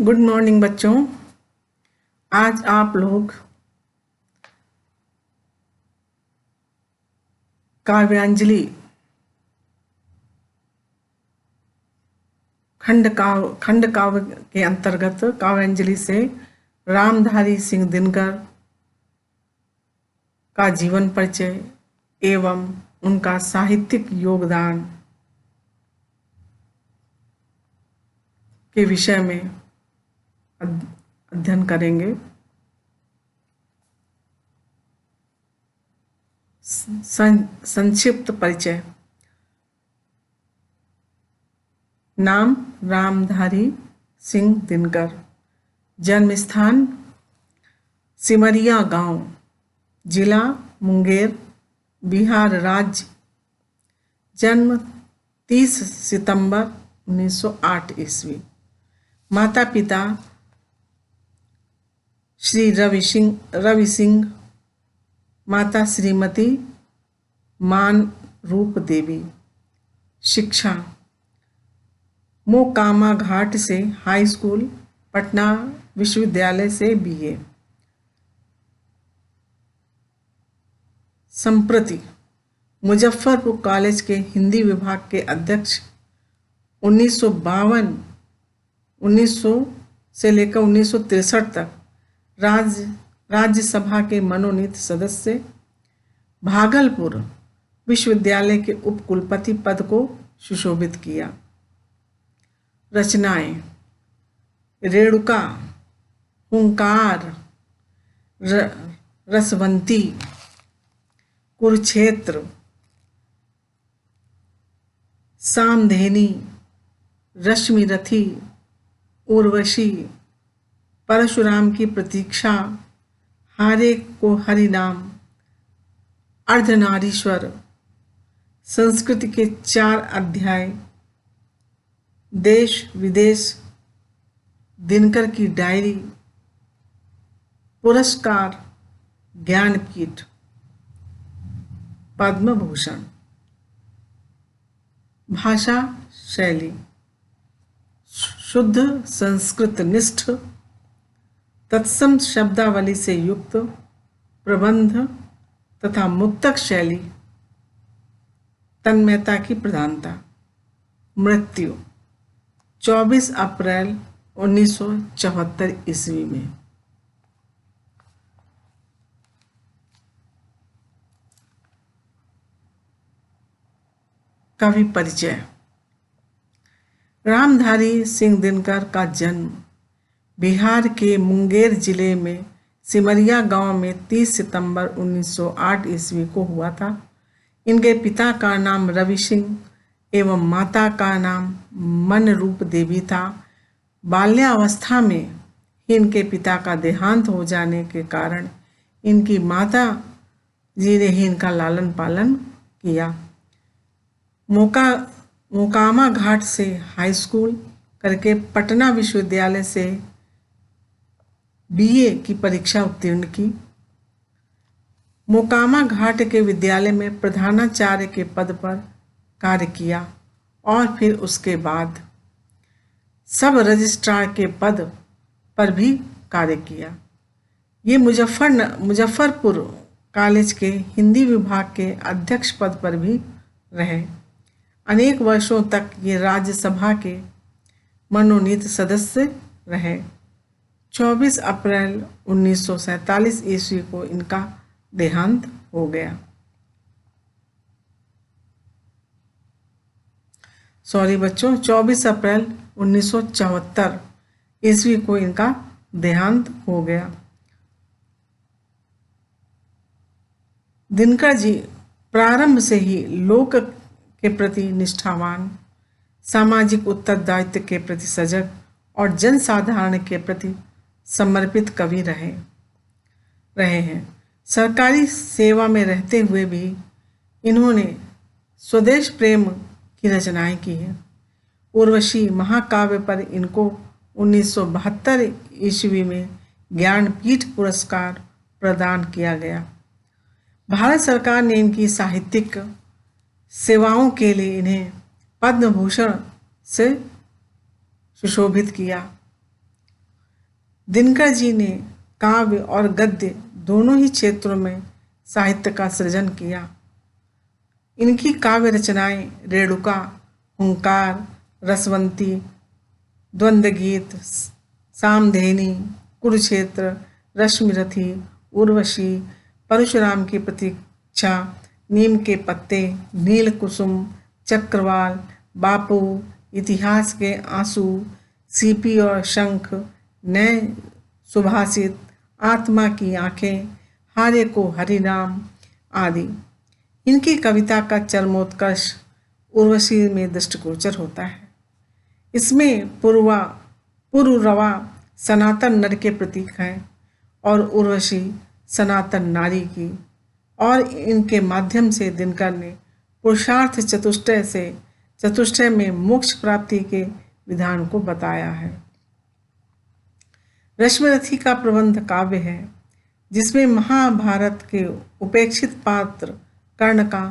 Good morning बच्चों। आज आप लोग काव्यांजलि खंड काव्य के अंतर्गत काव्यांजलि से रामधारी सिंह दिनकर का जीवन परिचय एवं उनका साहित्यिक योगदान के विषय में अध्ययन करेंगे। संक्षिप्त परिचय। नाम रामधारी सिंह दिनकर। जन्म स्थान सिमरिया गांव, जिला मुंगेर, बिहार राज्य। जन्म 30 सितंबर 1908 ईस्वी। माता पिता श्री रवि सिंह, माता श्रीमती मान रूप देवी। शिक्षा मोकामा घाट से हाई स्कूल, पटना विश्वविद्यालय से बीए। संप्रति मुजफ्फरपुर कॉलेज के हिंदी विभाग के अध्यक्ष 1952 से लेकर 1963 तक राज्यसभा के मनोनीत सदस्य। भागलपुर विश्वविद्यालय के उपकुलपति पद को सुशोभित किया। रचनाएं: रेणुका, हुंकार, रसवंती, कुरुक्षेत्र, सामधेनी, रश्मिरथी, उर्वशी, परशुराम की प्रतीक्षा, हारे को हरिनाम, अर्धनारीश्वर, संस्कृत के 4 अध्याय, देश विदेश, दिनकर की डायरी, पुरस्कार, ज्ञानपीठ, पद्म भूषण। भाषा शैली: शुद्ध संस्कृत निष्ठ, तत्सम शब्दावली से युक्त, प्रबंध तथा मुक्तक शैली, तन्मयता की प्रधानता। मृत्यु 24 अप्रैल 1974 ईस्वी में। कवि परिचय। रामधारी सिंह दिनकर का जन्म बिहार के मुंगेर जिले में सिमरिया गांव में 30 सितंबर 1908 ईस्वी को हुआ था। इनके पिता का नाम रवि सिंह एवं माता का नाम मन रूप देवी था। बाल्यावस्था में ही इनके पिता का देहांत हो जाने के कारण इनकी माता जी ने ही इनका लालन पालन किया। मोकामा घाट से हाई स्कूल करके पटना विश्वविद्यालय से बीए की परीक्षा उत्तीर्ण की। मोकामा घाट के विद्यालय में प्रधानाचार्य के पद पर कार्य किया और फिर उसके बाद सब रजिस्ट्रार के पद पर भी कार्य किया। ये मुजफ्फरपुर कॉलेज के हिंदी विभाग के अध्यक्ष पद पर भी रहे। अनेक वर्षों तक ये राज्यसभा के मनोनीत सदस्य रहे। 24 अप्रैल 1947 ईस्वी को इनका देहांत हो गया। सॉरी बच्चों, 24 अप्रैल 1974 ईस्वी को इनका देहांत हो गया। दिनकर जी प्रारंभ से ही लोक के प्रति निष्ठावान, सामाजिक उत्तरदायित्व के प्रति सजग और जनसाधारण के प्रति समर्पित कवि रहे हैं। सरकारी सेवा में रहते हुए भी इन्होंने स्वदेश प्रेम की रचनाएं की हैं। उर्वशी महाकाव्य पर इनको 1972 ईस्वी में ज्ञानपीठ पुरस्कार प्रदान किया गया। भारत सरकार ने इनकी साहित्यिक सेवाओं के लिए इन्हें पद्म भूषण से सुशोभित किया। दिनकर जी ने काव्य और गद्य दोनों ही क्षेत्रों में साहित्य का सृजन किया। इनकी काव्य रचनाएं रेणुका, हुंकार, रसवंती, द्वंद्व गीत, सामधेनी, कुरुक्षेत्र, रश्मिरथी, उर्वशी, परशुराम की प्रतीक्षा, नीम के पत्ते, नील कुसुम, चक्रवाल, बापू, इतिहास के आंसू, सीपी और शंख, नए सुभाषित, आत्मा की आंखें, हारे को हरिनाम आदि। इनकी कविता का चरमोत्कर्ष उर्वशी में दृष्टिगोचर होता है। इसमें पुरुरवा सनातन नर के प्रतीक हैं और उर्वशी सनातन नारी की, और इनके माध्यम से दिनकर ने पुरुषार्थ चतुष्टय में मोक्ष प्राप्ति के विधान को बताया है। रश्मिरथी का प्रबंध काव्य है जिसमें महाभारत के उपेक्षित पात्र कर्ण का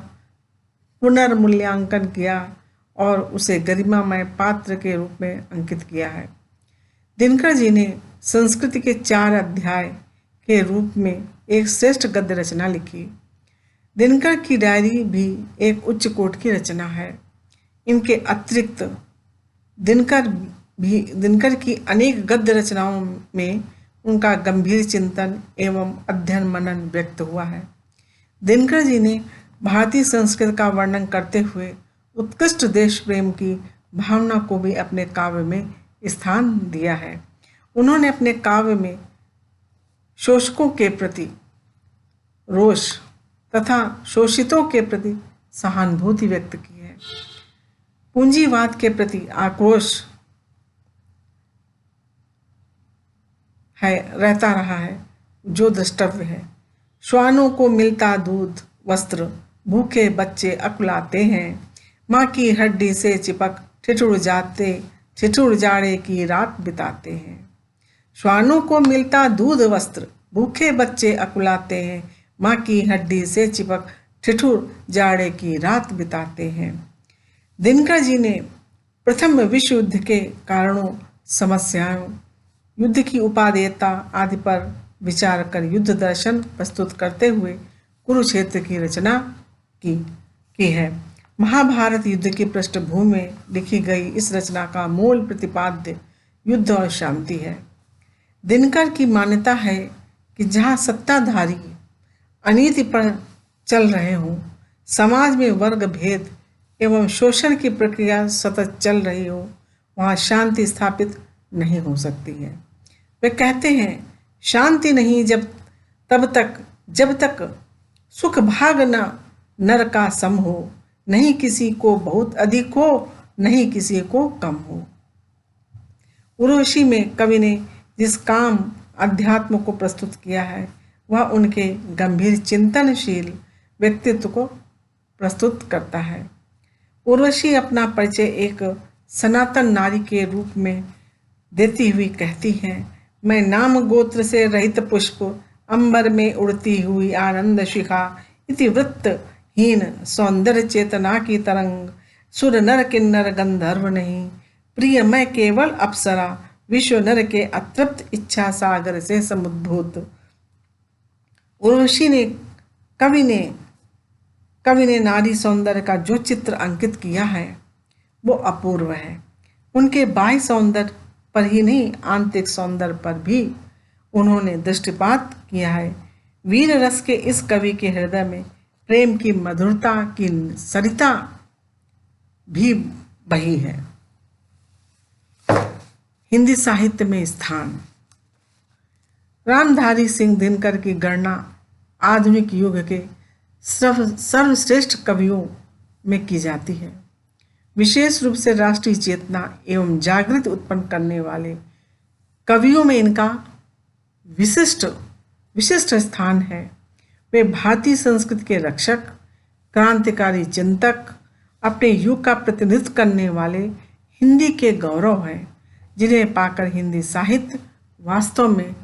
पुनर्मूल्यांकन किया और उसे गरिमामय पात्र के रूप में अंकित किया है। दिनकर जी ने संस्कृति के 4 अध्याय के रूप में एक श्रेष्ठ गद्य रचना लिखी। दिनकर की डायरी भी एक उच्च कोटि की रचना है। इनके अतिरिक्त दिनकर की अनेक गद्य रचनाओं में उनका गंभीर चिंतन एवं अध्ययन मनन व्यक्त हुआ है। दिनकर जी ने भारतीय संस्कृति का वर्णन करते हुए उत्कृष्ट देश प्रेम की भावना को भी अपने काव्य में स्थान दिया है। उन्होंने अपने काव्य में शोषकों के प्रति रोष तथा शोषितों के प्रति सहानुभूति व्यक्त की है। पूंजीवाद के प्रति आक्रोश रहता रहा है जो द्रष्टव्य है। श्वानों को मिलता दूध वस्त्र, भूखे बच्चे अकुलाते हैं, माँ की हड्डी से चिपक ठिठुर जाड़े की रात बिताते हैं। श्वानों को मिलता दूध वस्त्र, भूखे बच्चे अकुलाते हैं, माँ की हड्डी से चिपक ठिठुर जाड़े की रात बिताते हैं। दिनकर जी ने प्रथम विश्व युद्ध के कारणों, समस्याओं, युद्ध की उपादेयता आदि पर विचार कर युद्ध दर्शन प्रस्तुत करते हुए कुरुक्षेत्र की रचना की है। महाभारत युद्ध की पृष्ठभूमि में लिखी गई इस रचना का मूल प्रतिपाद्य युद्ध और शांति है। दिनकर की मान्यता है कि जहाँ सत्ताधारी अनीति पर चल रहे हों, समाज में वर्ग भेद एवं शोषण की प्रक्रिया सतत चल रही हो, वहाँ शांति स्थापित नहीं हो सकती है। वे कहते हैं, शांति नहीं तब तक सुख भाग न नर का सम हो, नहीं किसी को बहुत अधिक हो, नहीं किसी को कम हो। उर्वशी में कवि ने जिस काम अध्यात्म को प्रस्तुत किया है वह उनके गंभीर चिंतनशील व्यक्तित्व को प्रस्तुत करता है। उर्वशी अपना परिचय एक सनातन नारी के रूप में देती हुई कहती हैं, मैं नाम गोत्र से रहित पुष्प, अंबर में उड़ती हुई आनंद शिखा, इतिवृत्तहीन सौंदर्य चेतना की तरंग, सुर नर किन्नर गंधर्व नहीं, प्रिय मैं केवल अप्सरा, विश्व नर के अतृप्त इच्छा सागर से समुद्भूत। उर्वशी ने कवि ने नारी सौंदर्य का जो चित्र अंकित किया है वो अपूर्व है। उनके बाह्य सौंदर्य पर ही नहीं, आंतरिक सौंदर्य पर भी उन्होंने दृष्टिपात किया है। वीर रस के इस कवि के हृदय में प्रेम की मधुरता की सरिता भी बही है। हिंदी साहित्य में स्थान। रामधारी सिंह दिनकर की गणना आधुनिक युग के सर्वश्रेष्ठ कवियों में की जाती है। विशेष रूप से राष्ट्रीय चेतना एवं जागृति उत्पन्न करने वाले कवियों में इनका विशिष्ट स्थान है। वे भारतीय संस्कृति के रक्षक, क्रांतिकारी चिंतक, अपने युग का प्रतिनिधित्व करने वाले हिंदी के गौरव हैं, जिन्हें पाकर हिंदी साहित्य वास्तव में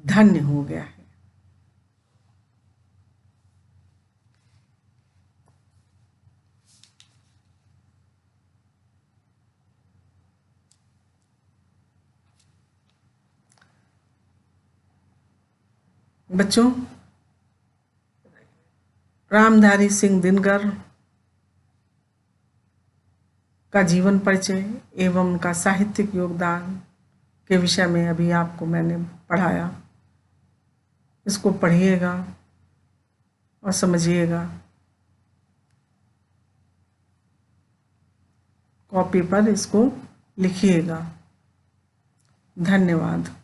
धन्य हो गया है। बच्चों, रामधारी सिंह दिनकर का जीवन परिचय एवं उनका साहित्यिक योगदान के विषय में अभी आपको मैंने पढ़ाया। इसको पढ़िएगा और समझिएगा। कॉपी पर इसको लिखिएगा। धन्यवाद।